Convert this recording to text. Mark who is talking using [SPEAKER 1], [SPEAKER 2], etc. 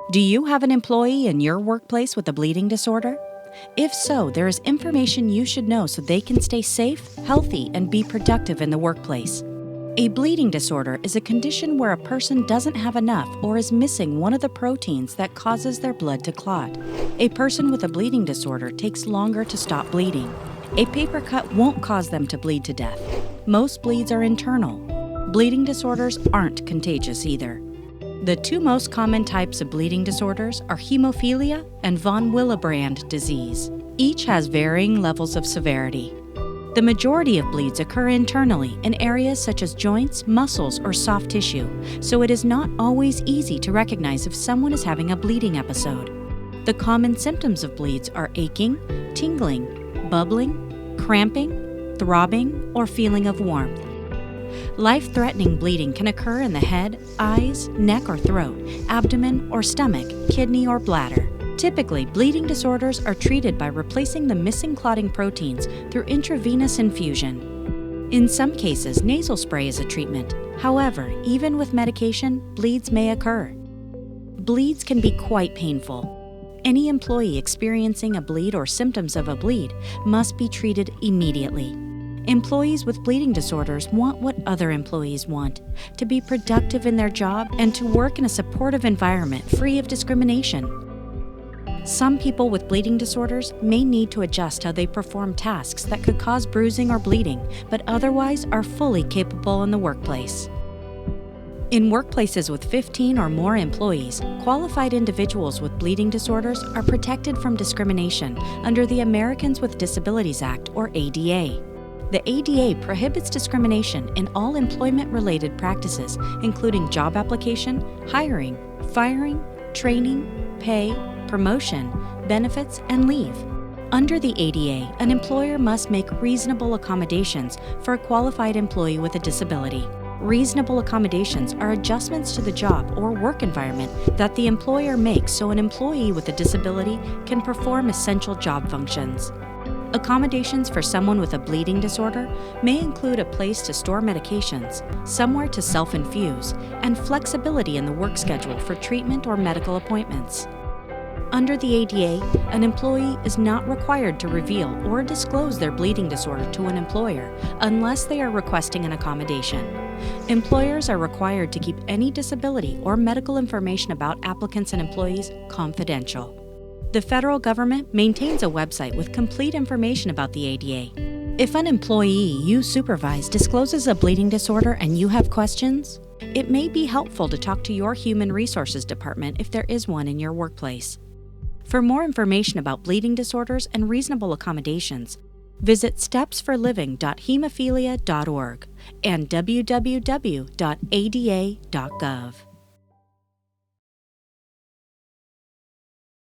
[SPEAKER 1] Do you have an employee in your workplace with a bleeding disorder? If so, there is information you should know so they can stay safe, healthy, and be productive in the workplace. A bleeding disorder is a condition where a person doesn't have enough or is missing one of the proteins that causes their blood to clot. A person with a bleeding disorder takes longer to stop bleeding. A paper cut won't cause them to bleed to death. Most bleeds are internal. Bleeding disorders aren't contagious either. The two most common types of bleeding disorders are hemophilia and von Willebrand disease. Each has varying levels of severity. The majority of bleeds occur internally in areas such as joints, muscles, or soft tissue, so it is not always easy to recognize if someone is having a bleeding episode. The common symptoms of bleeds are aching, tingling, bubbling, cramping, throbbing, or feeling of warmth. Life-threatening bleeding can occur in the head, eyes, neck or throat, abdomen or stomach, kidney or bladder. Typically, bleeding disorders are treated by replacing the missing clotting proteins through intravenous infusion. In some cases, nasal spray is a treatment. However, even with medication, bleeds may occur. Bleeds can be quite painful. Any employee experiencing a bleed or symptoms of a bleed must be treated immediately. Employees with bleeding disorders want what other employees want: to be productive in their job and to work in a supportive environment free of discrimination. Some people with bleeding disorders may need to adjust how they perform tasks that could cause bruising or bleeding, but otherwise are fully capable in the workplace. In workplaces with 15 or more employees, qualified individuals with bleeding disorders are protected from discrimination under the Americans with Disabilities Act, or ADA. The ADA prohibits discrimination in all employment-related practices, including job application, hiring, firing, training, pay, promotion, benefits, and leave. Under the ADA, an employer must make reasonable accommodations for a qualified employee with a disability. Reasonable accommodations are adjustments to the job or work environment that the employer makes so an employee with a disability can perform essential job functions. Accommodations for someone with a bleeding disorder may include a place to store medications, somewhere to self-infuse, and flexibility in the work schedule for treatment or medical appointments. Under the ADA, an employee is not required to reveal or disclose their bleeding disorder to an employer unless they are requesting an accommodation. Employers are required to keep any disability or medical information about applicants and employees confidential. The federal government maintains a website with complete information about the ADA. If an employee you supervise discloses a bleeding disorder and you have questions, it may be helpful to talk to your Human Resources Department if there is one in your workplace. For more information about bleeding disorders and reasonable accommodations, visit stepsforliving.hemophilia.org and www.ada.gov.